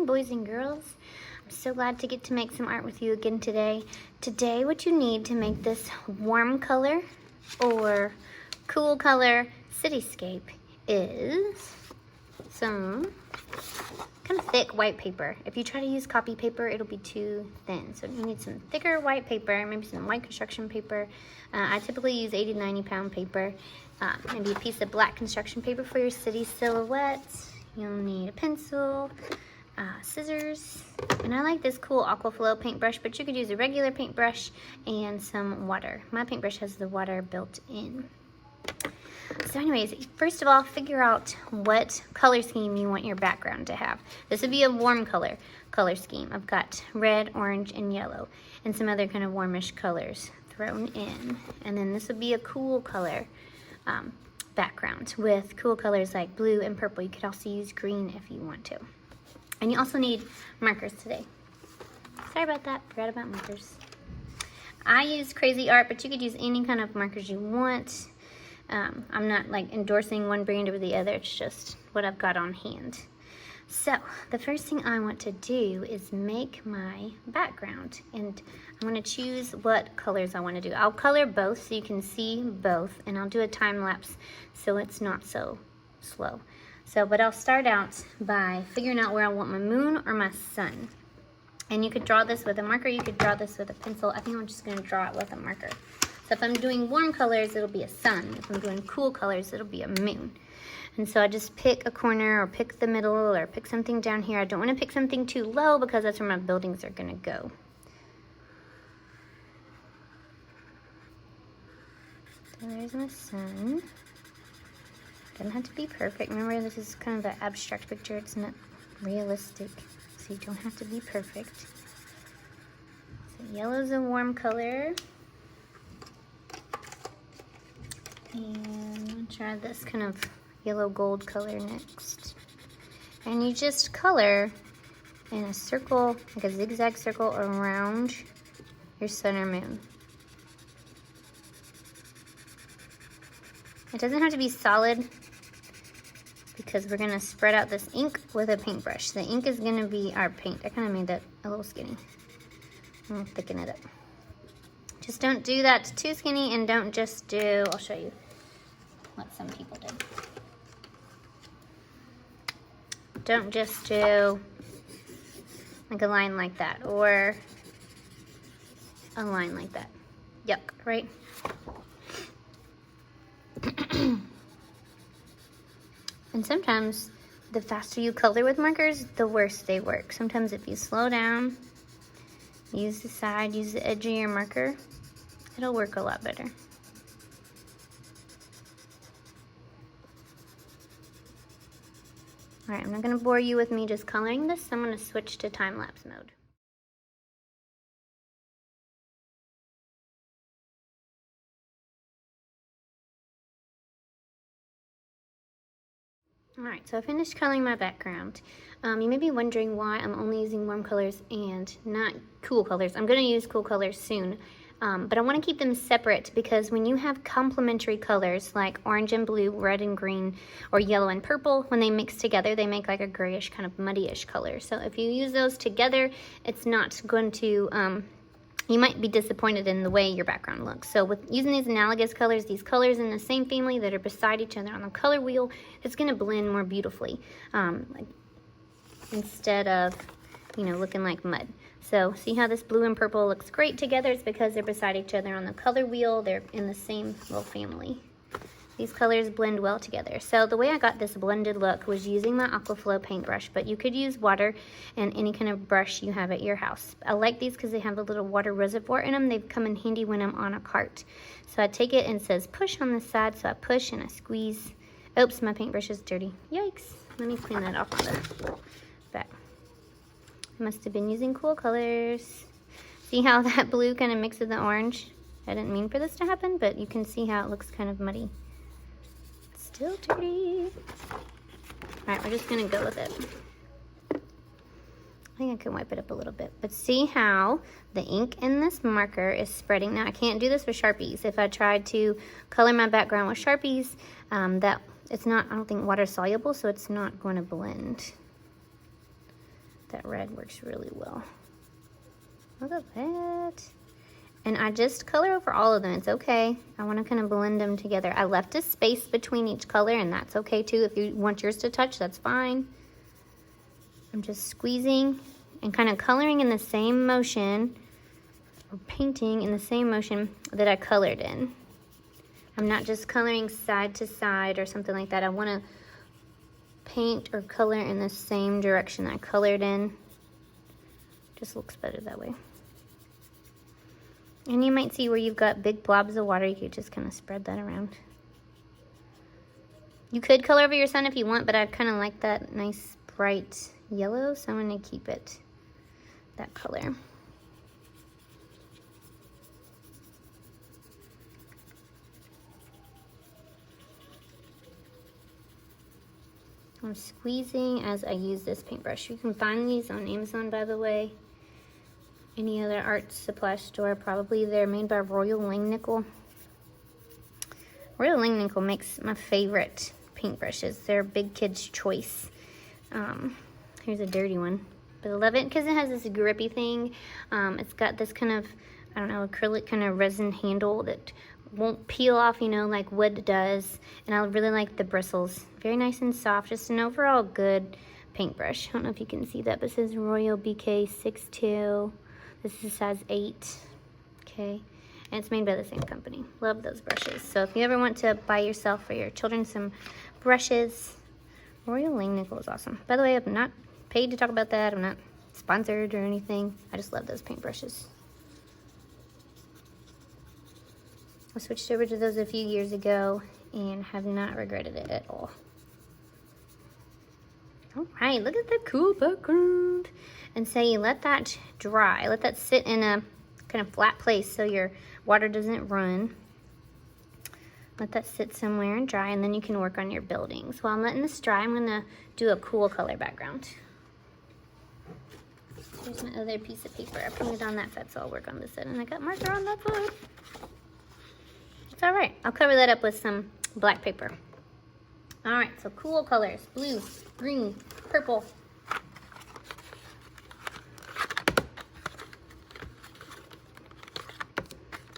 boys and girls. I'm so glad to get to make some art with you again today. Today what you need to make this warm color or cool color cityscape is some kind of thick white paper. If you try to use copy paper, it'll be too thin. So you need some thicker white paper, maybe some white construction paper. I typically use 80 to 90 pound paper. Maybe a piece of black construction paper for your city silhouettes. You'll need a pencil, scissors, and I like this cool Aquaflow paintbrush, but you could use a regular paintbrush and some water. My paintbrush has the water built in. So anyways, first of all, figure out what color scheme you want your background to have. This would be a warm color scheme. I've got red, orange, and yellow, and some other kind of warmish colors thrown in. And then this would be a cool color background with cool colors like blue and purple. You could also use green if you want to. And you also need markers today. Sorry about that, forgot about markers. I use Crazy Art, but you could use any kind of markers you want. I'm not like endorsing one brand over the other, it's just what I've got on hand. So the first thing I want to do is make my background, and I'm going to choose what colors I want to do. I'll color both so you can see both, and I'll do a time lapse so it's not so slow. But I'll start out by figuring out where I want my moon or my sun. And you could draw this with a marker, you could draw this with a pencil. I think I'm just going to draw it with a marker. So if I'm doing warm colors, it'll be a sun. If I'm doing cool colors, it'll be a moon. And so I just pick a corner or pick the middle or pick something down here. I don't want to pick something too low because that's where my buildings are going to go. So there's my sun. Doesn't have to be perfect. Remember, this is kind of an abstract picture. It's not realistic, so you don't have to be perfect. So yellow's a warm color. And I'll try this kind of yellow gold color next. And you just color in a circle, like a zigzag circle around your sun or moon. It doesn't have to be solid because we're gonna spread out this ink with a paintbrush. The ink is gonna be our paint. I kind of made that a little skinny. I'm gonna thicken it up. Just don't do that too skinny, and don't just do, I'll show you what some people do. Don't just do like a line like that or a line like that. Yuck, right? And sometimes the faster you color with markers, the worse they work. Sometimes if you slow down, use the side, use the edge of your marker, it'll work a lot better. All right, I'm not gonna bore you with me just coloring this, so I'm gonna switch to time-lapse mode. All right, so I finished coloring my background. You may be wondering why I'm only using warm colors and not cool colors. I'm gonna use cool colors soon. But I want to keep them separate because when you have complementary colors like orange and blue, red and green, or yellow and purple, when they mix together, they make like a grayish kind of muddy-ish color. So if you use those together, it's not going to, you might be disappointed in the way your background looks. So with using these analogous colors, these colors in the same family that are beside each other on the color wheel, it's going to blend more beautifully like, instead of, you know, looking like mud. So see how this blue and purple looks great together? It's because they're beside each other on the color wheel. They're in the same little family. These colors blend well together. So the way I got this blended look was using my Aquaflow paintbrush, but you could use water and any kind of brush you have at your house. I like these because they have a little water reservoir in them. They come in handy when I'm on a cart. So I take it and it says push on this side, so I push and I squeeze. Oops, my paintbrush is dirty. Yikes. Let me clean that off on the back. Must have been using cool colors. See how that blue kind of mixes with the orange? I didn't mean for this to happen, but you can see how it looks kind of muddy. It's still dirty. All right, we're just gonna go with it. I think I can wipe it up a little bit, but see how the ink in this marker is spreading. Now I can't do this with Sharpies. If I tried to color my background with Sharpies, that it's not, I don't think, water soluble, so it's not going to blend. That red works really well. Look at that. And I just color over all of them. It's okay. I want to kind of blend them together. I left a space between each color, and that's okay too. If you want yours to touch, that's fine. I'm just squeezing and kind of coloring in the same motion, or painting in the same motion that I colored in. I'm not just coloring side to side or something like that. I want to paint or color in the same direction I colored in. Just looks better that way. And you might see where you've got big blobs of water, you could just kind of spread that around. You could color over your sun if you want, but I kind of like that nice bright yellow, so I'm going to keep it that color. I'm squeezing as I use this paintbrush. You can find these on Amazon, by the way. Any other art supply store, probably. They're made by Royal Langnickel. Royal Langnickel makes my favorite paintbrushes. They're Big Kids Choice. Here's a dirty one, but I love it because it has this grippy thing. It's got this kind of, I don't know, acrylic kind of resin handle that won't peel off, you know, like wood does. And I really like the bristles. Very nice and soft. Just an overall good paintbrush. I don't know if you can see that, but it says Royal BK62. This is size 8. Okay. And it's made by the same company. Love those brushes. So if you ever want to buy yourself or your children some brushes, Royal Langnickel is awesome. By the way, I'm not paid to talk about that. I'm not sponsored or anything. I just love those paintbrushes. I switched over to those a few years ago and have not regretted it at all. All right, look at the cool background. And so you let that dry. Let that sit in a kind of flat place so your water doesn't run. Let that sit somewhere and dry, and then you can work on your buildings. While I'm letting this dry, I'm gonna do a cool color background. Here's my other piece of paper. I painted on that side, so I'll work on this side. And I got marker on that side. It's all right. I'll cover that up with some black paper. All right, so cool colors. Blue, green, purple.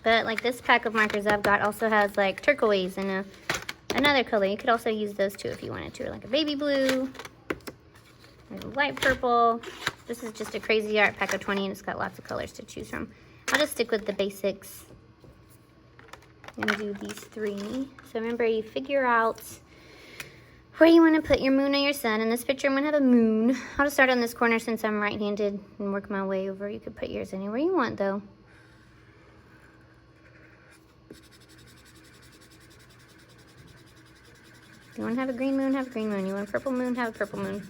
But like this pack of markers I've got also has like turquoise and another color. You could also use those too if you wanted to, like a baby blue, there's a light purple. This is just a crazy art pack of 20 and it's got lots of colors to choose from. I'll just stick with the basics. I'm gonna do these 3. So remember, you figure out where you want to put your moon or your sun. In this picture, I'm gonna have a moon. I'll just start on this corner since I'm right-handed and work my way over. You could put yours anywhere you want though. You want to have a green moon, have a green moon. You want a purple moon, have a purple moon.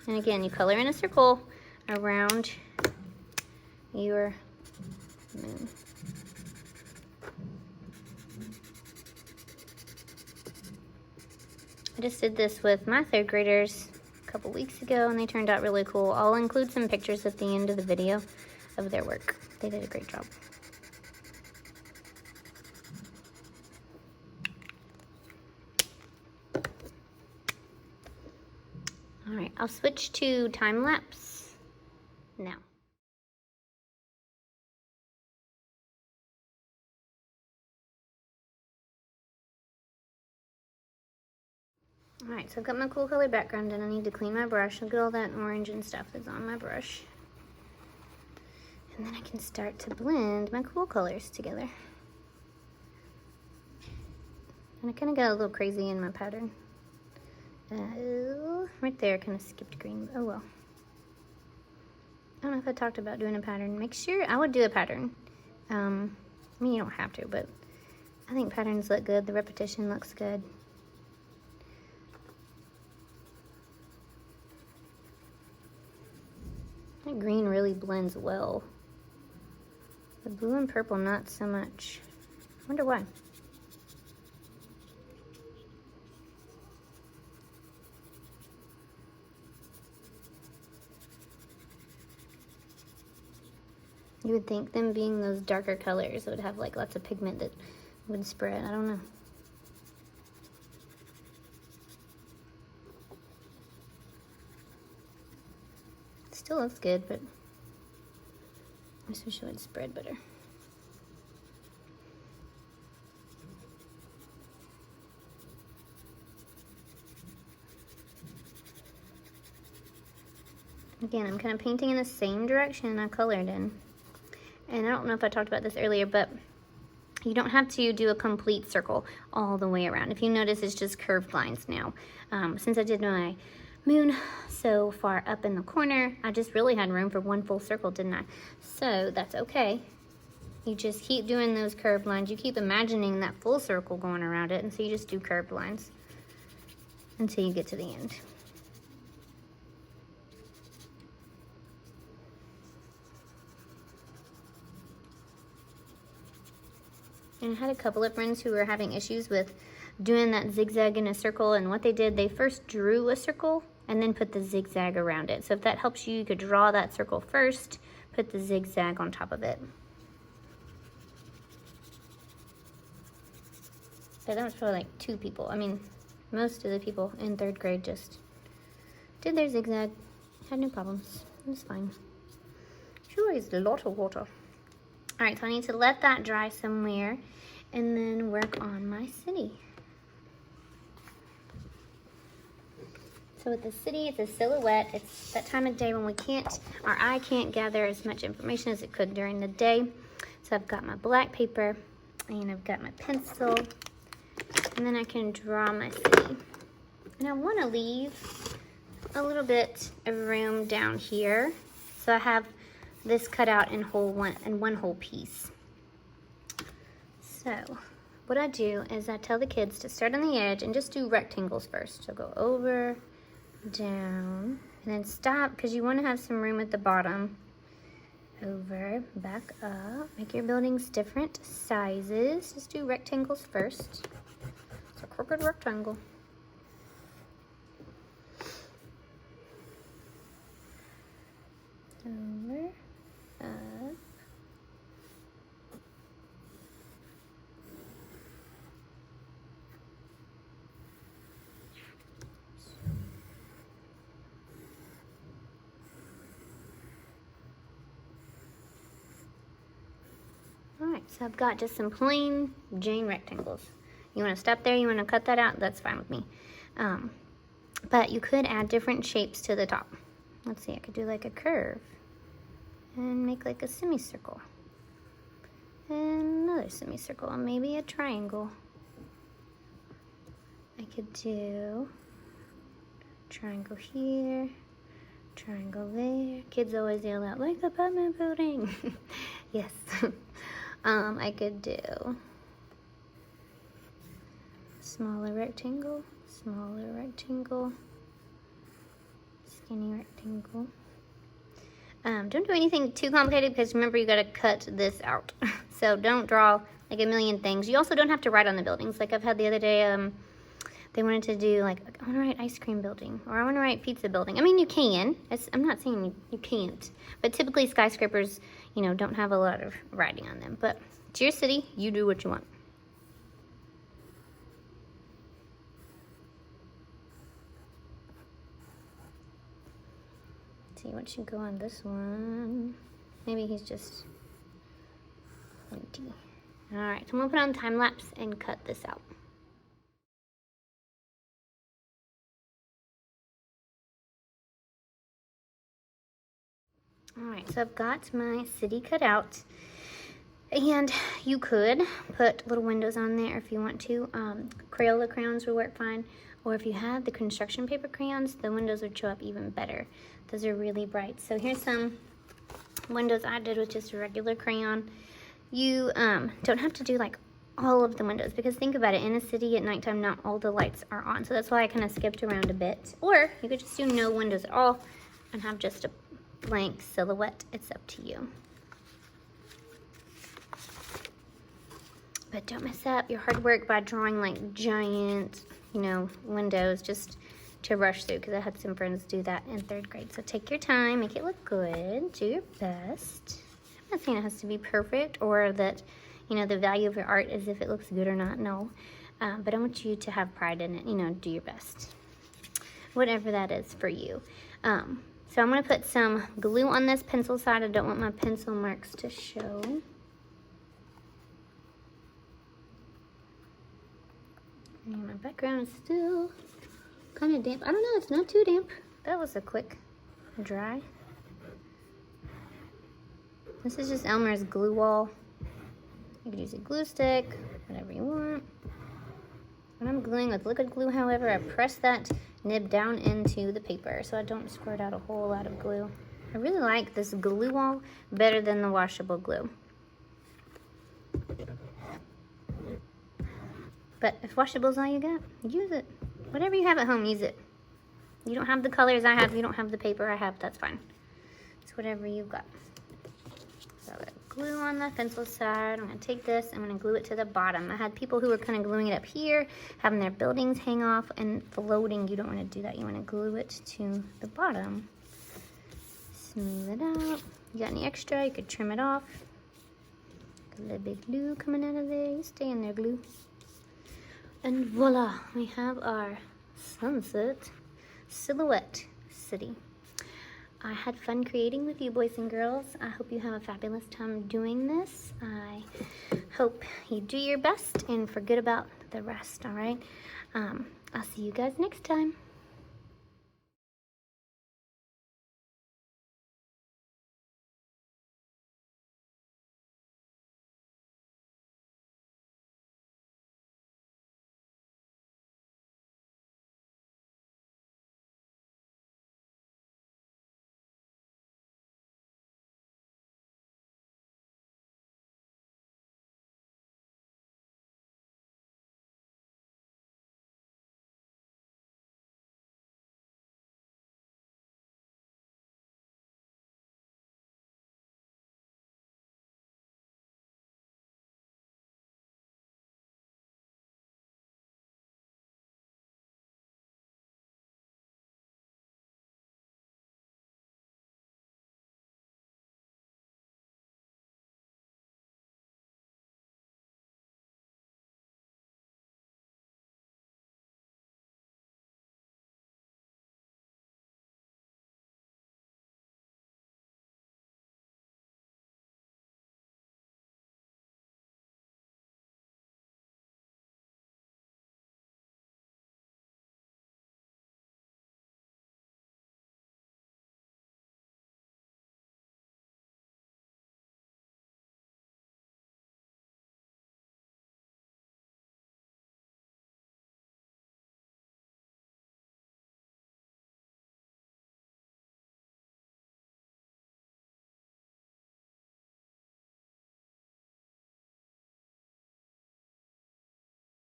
And again, you color in a circle around your moon. I just did this with my 3rd graders a couple weeks ago and they turned out really cool. I'll include some pictures at the end of the video of their work. They did a great job. All right, I'll switch to time lapse now. All right, so I've got my cool color background and I need to clean my brush. Look at all that orange and stuff that's on my brush. And then I can start to blend my cool colors together. And I kind of got a little crazy in my pattern. Right there, kind of skipped green. Oh well. I don't know if I talked about doing a pattern. Make sure, I would do a pattern. I mean, you don't have to, but I think patterns look good. The repetition looks good. That green really blends well. The blue and purple, not so much. I wonder why. You would think them being those darker colors would have like lots of pigment that would spread. I don't know. Still looks good, but I just wish it would spread better. Again, I'm kind of painting in the same direction I colored in. And I don't know if I talked about this earlier, but you don't have to do a complete circle all the way around. If you notice, it's just curved lines now. Since I did my moon so far up in the corner, I just really had room for one full circle, didn't I? So that's okay. You just keep doing those curved lines. You keep imagining that full circle going around it, and so you just do curved lines until you get to the end. And I had a couple of friends who were having issues with doing that zigzag in a circle, and what they did, they first drew a circle and then put the zigzag around it. So if that helps you, you could draw that circle first, put the zigzag on top of it. But that was probably like 2 people. I mean, most of the people in 3rd grade just did their zigzag, had no problems. It was fine. Sure is a lot of water. All right, so I need to let that dry somewhere and then work on my city. So with the city, it's a silhouette. It's that time of day when our eye can't gather as much information as it could during the day. So I've got my black paper and I've got my pencil, and then I can draw my city. And I want to leave a little bit of room down here. So I have this cut out in one whole piece. So what I do is I tell the kids to start on the edge and just do rectangles first. So go over, down, and then stop, because you want to have some room at the bottom. Over, back up. Make your buildings different sizes. Just do rectangles first. It's a crooked rectangle. Over, up. Alright, so I've got just some plain Jane rectangles. You want to stop there, you want to cut that out, that's fine with me. But you could add different shapes to the top. Let's see, I could do like a curve and make like a semicircle. And another semicircle, and maybe a triangle. I could do triangle here, triangle there. Kids always yell out, like apartment building. Yes. I could do smaller rectangle, skinny rectangle. Don't do anything too complicated, because remember, you gotta cut this out. So don't draw like a million things. You also don't have to write on the buildings. Like I've had the other day, they wanted to do like, I want to write ice cream building, or I want to write pizza building. I mean, you can. I'm not saying you can't. But typically skyscrapers, you know, don't have a lot of writing on them. But it's your city. You do what you want. Let's see, what should go on this one? Maybe he's just empty. All right, so I'm gonna put on time lapse and cut this out. All right, so I've got my city cut out, and you could put little windows on there if you want to. Crayola crayons will work fine, or if you have the construction paper crayons, the windows would show up even better. Those are really bright. So here's some windows I did with just a regular crayon. You don't have to do like all of the windows, because think about it, in a city at nighttime, not all the lights are on. So that's why I kind of skipped around a bit. Or you could just do no windows at all and have just a blank silhouette. It's up to you. But don't mess up your hard work by drawing like giant, you know, windows just to rush through, because I had some friends do that in 3rd grade. So take your time, make it look good, do your best. I'm not saying it has to be perfect, or that, you know, the value of your art is if it looks good or not. No, but I want you to have pride in it. You know, do your best, whatever that is for you. So So I'm gonna put some glue on this pencil side. I don't want my pencil marks to show. And my background is still kind of damp. I don't know, it's not too damp. That was a quick dry. This is just Elmer's glue wall. You could use a glue stick, whatever you want. When I'm gluing with liquid glue, however, I press that nib down into the paper so I don't squirt out a whole lot of glue. I really like this glue wall better than the washable glue. But if washable's all you got, use it. Whatever you have at home, use it. You don't have the colors I have, you don't have the paper I have, that's fine. It's whatever you've got. So I got glue on the pencil side. I'm gonna take this, I'm gonna glue it to the bottom. I had people who were kind of gluing it up here, having their buildings hang off and floating. You don't wanna do that. You wanna glue it to the bottom. Smooth it out. You got any extra, you could trim it off. Got a little bit of glue coming out of there. You stay in there, glue. And voila, we have our sunset silhouette city. I had fun creating with you, boys and girls. I hope you have a fabulous time doing this. I hope you do your best and forget about the rest, all right? I'll see you guys next time.